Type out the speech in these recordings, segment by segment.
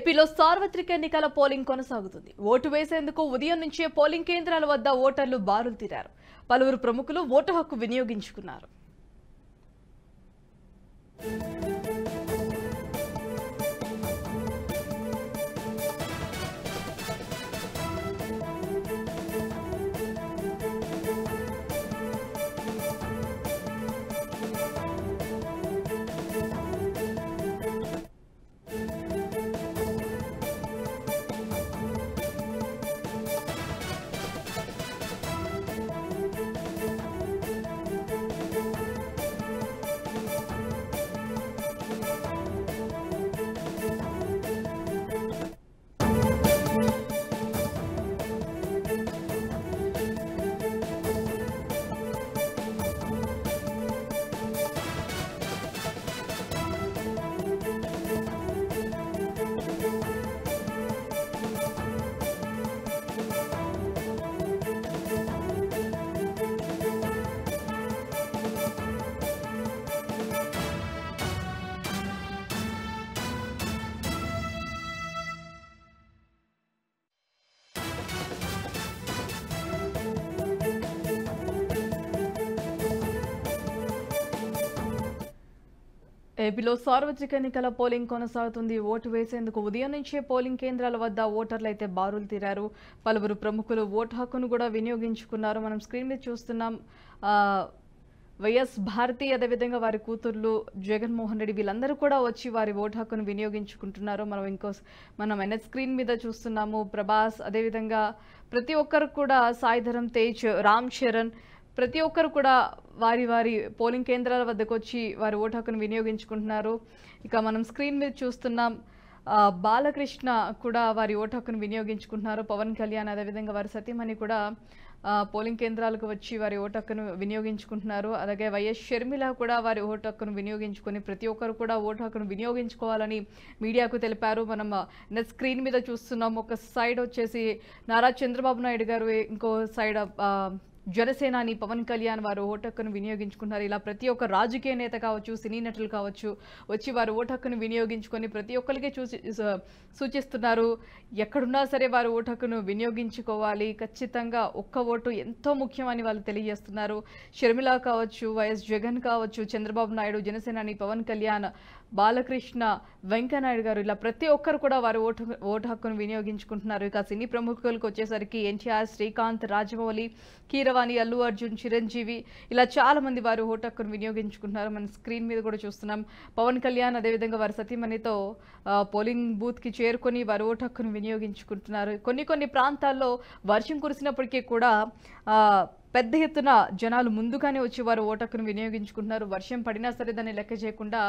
ఏపీలో సార్వత్రిక ఎన్నికల పోలింగ్ కొనసాగుతుంది. ఓటు వేసేందుకు ఉదయం నుంచే పోలింగ్ కేంద్రాల వద్ద ఓటర్లు బారులు తీరారు. పలువురు ప్రముఖులు ఓటు హక్కు వినియోగించుకున్నారు. ఏపీలో సార్వత్రిక ఎన్నికల పోలింగ్ కొనసాగుతుంది. ఓటు వేసేందుకు ఉదయం నుంచే పోలింగ్ కేంద్రాల వద్ద ఓటర్లు అయితే బారులు తీరారు. పలువురు ప్రముఖులు ఓటు హక్కును కూడా వినియోగించుకున్నారు. మనం స్క్రీన్ మీద చూస్తున్నాం. వైఎస్ భారతి, అదేవిధంగా వారి కూతుర్లు జగన్మోహన్ రెడ్డి, వీళ్ళందరూ కూడా వచ్చి వారి ఓటు హక్కును వినియోగించుకుంటున్నారు. మనం ఎన్ఎస్ స్క్రీన్ మీద చూస్తున్నాము. ప్రభాస్, అదేవిధంగా ప్రతి ఒక్కరు కూడా సాయిధరం తేజ్, రామ్ చరణ్, ప్రతి ఒక్కరు కూడా వారి వారి పోలింగ్ కేంద్రాల వద్దకు వచ్చి వారి ఓటు హక్కును వినియోగించుకుంటున్నారు. ఇక మనం స్క్రీన్ మీద చూస్తున్నాం. బాలకృష్ణ కూడా వారి ఓటు హక్కును వినియోగించుకుంటున్నారు. పవన్ కళ్యాణ్, అదేవిధంగా వారి సతీమణి కూడా పోలింగ్ కేంద్రాలకు వచ్చి వారి ఓటు హక్కును వినియోగించుకుంటున్నారు. అలాగే వైఎస్ షర్మిల కూడా వారి ఓటు హక్కును వినియోగించుకొని ప్రతి ఒక్కరు కూడా ఓటు హక్కును వినియోగించుకోవాలని మీడియాకు తెలిపారు. మనం నెట్ స్క్రీన్ మీద చూస్తున్నాం. ఒక సైడ్ వచ్చేసి నారా చంద్రబాబు నాయుడు గారు, ఇంకో సైడ్ జనసేనాని పవన్ కళ్యాణ్ వారు ఓటు హక్కును వినియోగించుకుంటున్నారు. ఇలా ప్రతి ఒక్క రాజకీయ నేత కావచ్చు, సినీ నటులు కావచ్చు, వచ్చి వారు ఓటు హక్కును వినియోగించుకొని ప్రతి ఒక్కరికి సూచిస్తున్నారు. ఎక్కడున్నా సరే వారు ఓటు హక్కును వినియోగించుకోవాలి, ఖచ్చితంగా ఒక్క ఓటు ఎంతో ముఖ్యమని వాళ్ళు తెలియజేస్తున్నారు. షర్మిల కావచ్చు, వైఎస్ జగన్ కావచ్చు, చంద్రబాబు నాయుడు, జనసేనాని పవన్ కళ్యాణ్, బాలకృష్ణ, వెంకయ్యనాయుడు గారు, ఇలా ప్రతి ఒక్కరు కూడా వారు ఓటు హక్కును వినియోగించుకుంటున్నారు. ఇక సినీ ప్రముఖులకు వచ్చేసరికి ఎన్టీఆర్, శ్రీకాంత్, రాజమౌళి, కీరవాణి, అల్లు అర్జున్, చిరంజీవి, ఇలా చాలా మంది వారు ఓటు హక్కును వినియోగించుకుంటున్నారు. మన స్క్రీన్ మీద కూడా చూస్తున్నాం. పవన్ కళ్యాణ్, అదేవిధంగా వారి సతీమణితో పోలింగ్ బూత్కి చేరుకొని వారు ఓటు హక్కును వినియోగించుకుంటున్నారు. కొన్ని ప్రాంతాల్లో వర్షం కురిసినప్పటికీ కూడా పెద్ద ఎత్తున జనాలు ముందుగానే వచ్చి వారు ఓటు హక్కును వినియోగించుకుంటున్నారు. వర్షం పడినా సరే దాన్ని లెక్క చేయకుండా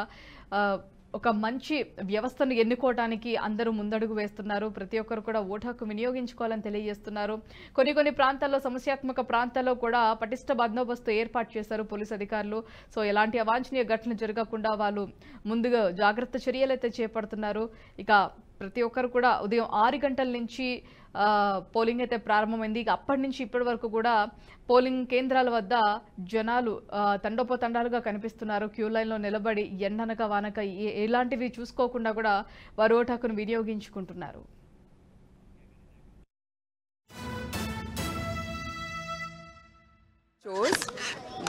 ఒక మంచి వ్యవస్థను ఎన్నుకోవడానికి అందరూ ముందడుగు వేస్తున్నారు. ప్రతి ఒక్కరు కూడా ఓటు హక్కు వినియోగించుకోవాలని తెలియజేస్తున్నారు. కొన్ని ప్రాంతాల్లో, సమస్యాత్మక ప్రాంతాల్లో కూడా పటిష్ట బందోబస్తు ఏర్పాటు చేశారు పోలీసు అధికారులు. సో ఎలాంటి అవాంఛనీయ ఘటనలు జరగకుండా వాళ్ళు ముందుగా జాగ్రత్త చర్యలు అయితే చేపడుతున్నారు. ఇక ప్రతి ఒక్కరు కూడా ఉదయం 6 గంటల నుంచి పోలింగ్ అయితే ప్రారంభమైంది. ఇక అప్పటి నుంచి ఇప్పటి వరకు కూడా పోలింగ్ కేంద్రాల వద్ద జనాలు తండోపతండాలుగా కనిపిస్తున్నారు. క్యూ లైన్లో నిలబడి ఎండనక వానక ఎలాంటివి చూసుకోకుండా కూడా వారు ఓటు హక్కును వినియోగించుకుంటున్నారు. Shows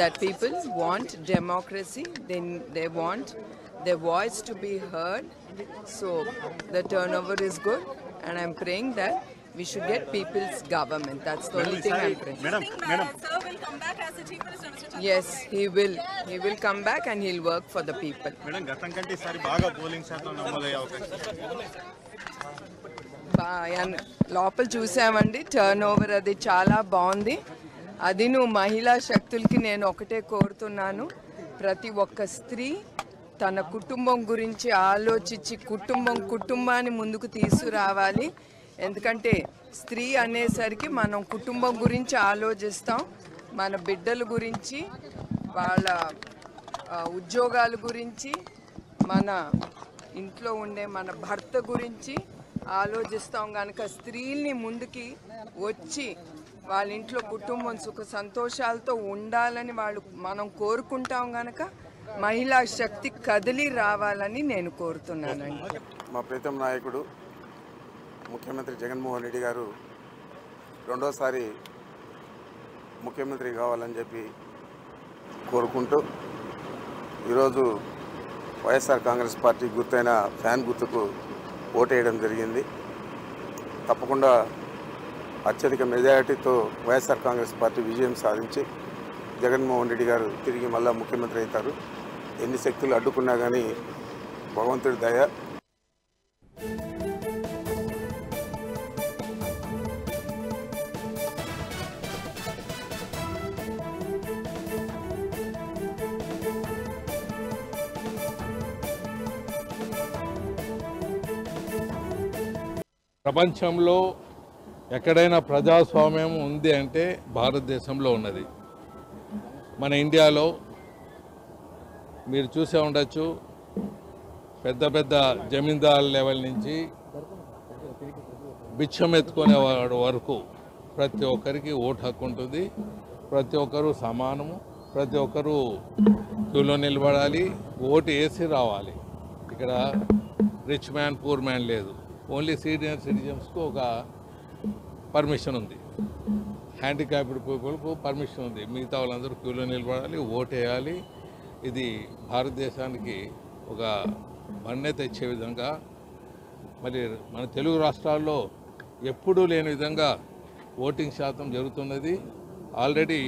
that people want democracy, they want their voice to be heard. So the turnover is good, and I'm praying that we should get people's government. That's the only thing I'm praying. Madam. Sir will come back as the Chief Minister, Mr. Chandra. Yes, he will. He will come back and he'll work for the people. Madam, గతం కంటే ఈసారి బాగా polling శాతం నమోదయ్యే అవకాశం. లోపల చూసామండి, turn over అది చాలా బాగుంది. అది మహిళా శక్తులకి నేను ఒకటే కోరుతున్నాను, ప్రతి ఒక్క స్త్రీ తన కుటుంబం గురించి ఆలోచించి కుటుంబాన్ని ముందుకు తీసుకురావాలి. ఎందుకంటే స్త్రీ అనేసరికి మనం కుటుంబం గురించి ఆలోచిస్తాం, మన బిడ్డల గురించి, వాళ్ళ ఉద్యోగాల గురించి, మన ఇంట్లో ఉండే మన భర్త గురించి ఆలోచిస్తాం. కనుక స్త్రీల్ని ముందుకి వచ్చి వాళ్ళ ఇంట్లో కుటుంబం సుఖ సంతోషాలతో ఉండాలని మనం కోరుకుంటాం. కనుక మహిళా శక్తి కదిలి రావాలని నేను కోరుతున్నానండి. మా ప్రీతం నాయకుడు ముఖ్యమంత్రి జగన్మోహన్ రెడ్డి గారు రెండోసారి ముఖ్యమంత్రి కావాలని చెప్పి కోరుకుంటూ ఈరోజు వైఎస్ఆర్ కాంగ్రెస్ పార్టీ గుర్తైన ఫ్యాన్ గుర్తుకు ఓటేయడం జరిగింది. తప్పకుండా అత్యధిక మెజారిటీతో వైఎస్ఆర్ కాంగ్రెస్ పార్టీ విజయం సాధించి జగన్మోహన్ రెడ్డి గారు తిరిగి మళ్ళా ముఖ్యమంత్రి అవుతారు. ఎన్ని శక్తులు అడ్డుకున్నా కానీ భగవంతుడి దయ. ప్రపంచంలో ఎక్కడైనా ప్రజాస్వామ్యం ఉంది అంటే భారతదేశంలో ఉన్నది. మన ఇండియాలో మీరు చూసే ఉండొచ్చు, పెద్ద పెద్ద జమీందార్ లెవెల్ నుంచి బిచ్చం ఎత్తుకునేవాడు వరకు ప్రతి ఒక్కరికి ఓటు హక్కు ఉంటుంది. ప్రతి ఒక్కరూ సమానము, ప్రతి ఒక్కరూ క్యూలో నిలబడాలి, ఓటు వేసి రావాలి. ఇక్కడ రిచ్ మ్యాన్ పూర్ మ్యాన్ లేదు. ఓన్లీ సీనియర్ సిటిజన్స్కు ఒక పర్మిషన్ ఉంది, హ్యాండిక్యాప్డ్ పీపుల్కు పర్మిషన్ ఉంది. మిగతా వాళ్ళందరూ క్యూలో నిలబడాలి, ఓటు వేయాలి. ఇది భారతదేశానికి ఒక మన్నే తెచ్చే విధంగా, మరి మన తెలుగు రాష్ట్రాల్లో ఎప్పుడూ లేని విధంగా ఓటింగ్ శాతం జరుగుతున్నది. ఆల్రెడీ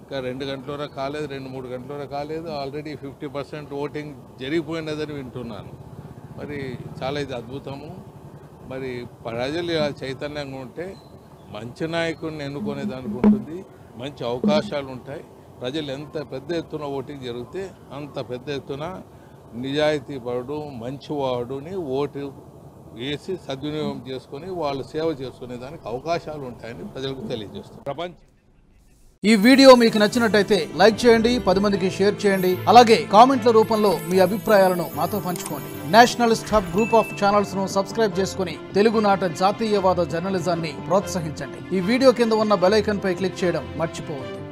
ఇంకా 2 గంటల కాలేదు, 2-3 గంటల కాలేదు, ఆల్రెడీ 50% ఓటింగ్ జరిగిపోయినదని వింటున్నాను. మరి చాలా ఇది అద్భుతము. మరి ప్రజలు ఇలా చైతన్యంగా ఉంటే మంచి నాయకుడిని ఎన్నుకునే దానికి ఉంటుంది, మంచి అవకాశాలు ఉంటాయి. ప్రజలు ఎంత పెద్ద ఎత్తున ఓటింగ్ జరిగితే అంత పెద్ద ఎత్తున నిజాయితీపరుడు మంచివాడుని ఓటు వేసి సద్వినియోగం చేసుకొని వాళ్ళు సేవ చేసుకునే దానికి అవకాశాలు ఉంటాయని ప్రజలకు తెలియజేస్తారు. ఈ వీడియో మీకు నచ్చినట్టయితే లైక్ చేయండి, 10 మందికి షేర్ చేయండి. అలాగే కామెంట్ల రూపంలో మీ అభిప్రాయాలను మాతో పంచుకోండి. Nationalist hub group of channels ను సబ్స్క్రైబ్ చేసుకుని తెలుగునాట జాతీయవాద జర్నలిజాన్ని ప్రోత్సహించండి. ఈ వీడియో కింద ఉన్న బెల్ ఐకాన్ పై క్లిక్ చేయడం మర్చిపోవద్దు.